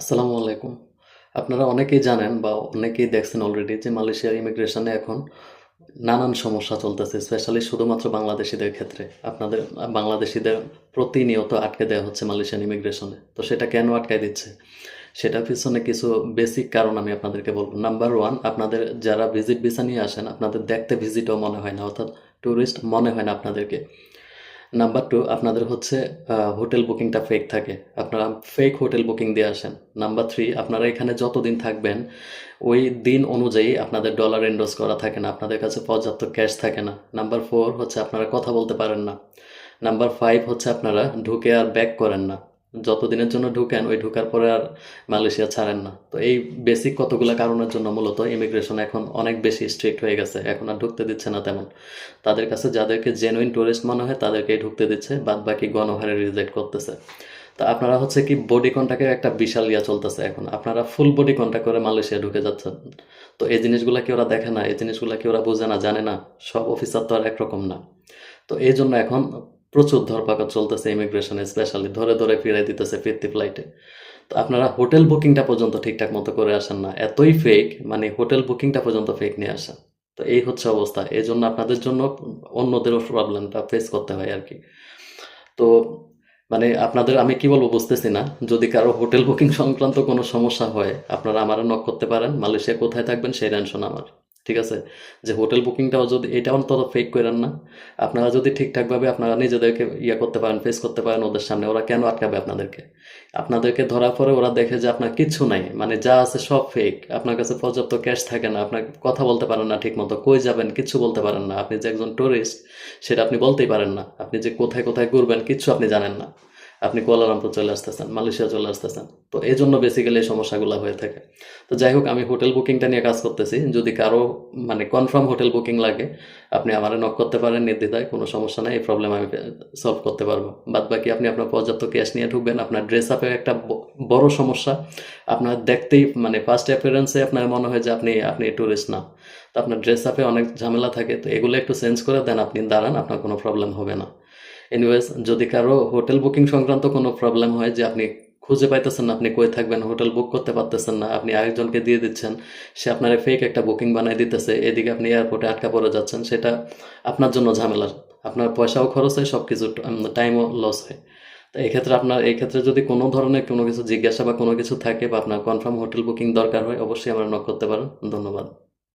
আসসালামু আলাইকুম। আপনারা অনেকেই জানেন বা অনেকেই দেখছেন অলরেডি যে মালয়েশিয়ার ইমিগ্রেশনে এখন নানান সমস্যা চলতেছে। স্পেশালি শুধুমাত্র বাংলাদেশীদের ক্ষেত্রে। আপনাদের বাংলাদেশীদের প্রতিনিয়ত আটকে দেওয়া হচ্ছে মালয়েশিয়ান ইমিগ্রেশনে। তো সেটা কেন আটকায় দিচ্ছে? সেটার পিছনে কিছু বেসিক কারণ আমি আপনাদেরকে বলব। নাম্বার 1, আপনাদের যারা ভিজিট ভিসা নিয়ে আসেন, আপনাদের দেখতে ভিজিটও মনে হয় না, অর্থাৎ ট্যুরিস্ট মনে হয় না আপনাদেরকে। নাম্বার 2, আপনাদের হচ্ছে হোটেল বুকিংটা ফেক থাকে। আপনারা ফেক হোটেল বুকিং দিয়ে আসেন। নাম্বার 3, আপনারা এখানে যতদিন থাকবেন ওই দিন অনুযায়ী আপনাদের ডলার এন্ডোর্স করা থাকে না, আপনাদের কাছে পর্যাপ্ত ক্যাশ থাকে না। নাম্বার 4 হচ্ছে আপনারা কথা বলতে পারেন না। নাম্বার 5 হচ্ছে আপনারা ঢুকে আর ব্যাক করেন না। যতদিনের জন্য ঢুকেন ওই ঢুকার পরে আর মালয়েশিয়া ছাড়েন না। তো এই বেসিক কতগুলো কারণের জন্য মূলত ইমিগ্রেশন এখন অনেক বেশি স্ট্রিক্ট হয়ে গেছে, এখন আর ঢুকতে দিচ্ছে না তেমন। তাদের কাছে যাদেরকে জেনুইন টুরিস্ট মনে হয় তাদেরকেই ঢুকতে দিচ্ছে, বাদ বাকি গণহারে রিজেক্ট করতেছে। তো আপনারা হচ্ছে কি বডি কন্ট্যাক্টের একটা বিশাল ইয়া চলতেছে এখন, আপনারা ফুল বডি কন্ট্যাক্ট করে মালয়েশিয়া ঢুকে যাচ্ছেন। তো এই জিনিসগুলো কি ওরা দেখে না, এই জিনিসগুলো কি ওরা বোঝে না, জানে না? সব অফিসার তো আর একরকম না। তো এই জন্য এখন প্রচুর ধরপাকড় চলতেছে ইমিগ্রেশনে, স্পেশালি ধরে ধরে ফিরাই দিতেছে ফিরতি ফ্লাইটে। তো আপনারা হোটেল বুকিংটা পর্যন্ত ঠিকঠাক মতো করে আসেন না, এতই ফেক, মানে হোটেল বুকিংটা পর্যন্ত ফেক নিয়ে আসেন। তো এই হচ্ছে অবস্থা, এই জন্য আপনাদের জন্য অন্যদেরও প্রবলেমটা ফেস করতে হয় আর কি। তো মানে আপনাদের আমি কি বলবো বুঝতেছি না। যদি কারো হোটেল বুকিং সংক্রান্ত কোনো সমস্যা হয় আপনারা আমারও নক করতে পারেন। মালয়েশিয়া কোথায় থাকবেন সেই টেনশন আমার, ঠিক আছে? যে হোটেল বুকিংটাও যদি এটা অন্তত ফেক করেন না। আপনারা যদি ঠিকঠাকভাবে আপনারা নিজেদেরকে ইয়ে করতে পারেন, ফেস করতে পারেন ওদের সামনে, ওরা কেন আটকাবে আপনাদেরকে? আপনাদেরকে ধরার পরে ওরা দেখে যে আপনার কিচ্ছু নাই, মানে যা আছে সব ফেক, আপনার কাছে পর্যাপ্ত ক্যাশ থাকে না, আপনার কথা বলতে পারেন না ঠিক মতো, কই যাবেন কিচ্ছু বলতে পারেন না, আপনি যে একজন টুরিস্ট সেটা আপনি বলতেই পারেন না, আপনি যে কোথায় কোথায় ঘুরবেন কিচ্ছু আপনি জানেন না, আপনি কুয়ালালামপুর চলে আসতেছেন, মালয়েশিয়া চলে আসতেছেন। তো এই জন্য বেসিক্যালি এই সমস্যাগুলো হয়ে থাকে। তো যাই হোক, আমি হোটেল বুকিংটা নিয়ে কাজ করতেছি। যদি কারো মানে কনফার্ম হোটেল বুকিং লাগে আপনি আমারে নক করতে পারেন নির্দ্বিধায়, কোনো সমস্যা নেই, এই প্রবলেম আমি সলভ করতে পারবো। বাদ বাকি আপনি আপনার পর্যাপ্ত ক্যাশ নিয়ে ঢুকবেন। আপনার ড্রেস আপের একটা বড় সমস্যা, আপনার দেখতেই মানে ফার্স্ট অ্যাপিয়ারেন্সে আপনার মনে হয় যে আপনি আপনি ট্যুরিস্ট না। তো আপনার ড্রেস আপে অনেক ঝামেলা থাকে, তো এগুলো একটু চেঞ্জ করে দেন, আপনি দাঁড়ান, আপনার কোনো প্রবলেম হবে না। এনিওয়েজ, যদি কারো হোটেল বুকিং সংক্রান্ত কোনো প্রবলেম হয় যে আপনি খুঁজে পাইতেছেন না, আপনি কই থাকবেন, হোটেল বুক করতে পারতেছেন না, আপনি আরেকজনকে দিয়ে দিচ্ছেন, সে আপনার ফেক একটা বুকিং বানিয়ে দিতেছে, এদিকে আপনি এয়ারপোর্টে আটকা পড়ে যাচ্ছেন, সেটা আপনার জন্য ঝামেলার। আপনার পয়সাও খরচ হয়, সব কিছু টাইমও লস হয়। তো এক্ষেত্রে আপনার এই ক্ষেত্রে যদি কোনো ধরনের কোনো কিছু জিজ্ঞাসা বা কোনো কিছু থাকে বা আপনার কনফার্ম হোটেল বুকিং দরকার হয় অবশ্যই আমরা নক করতে পারেন। ধন্যবাদ।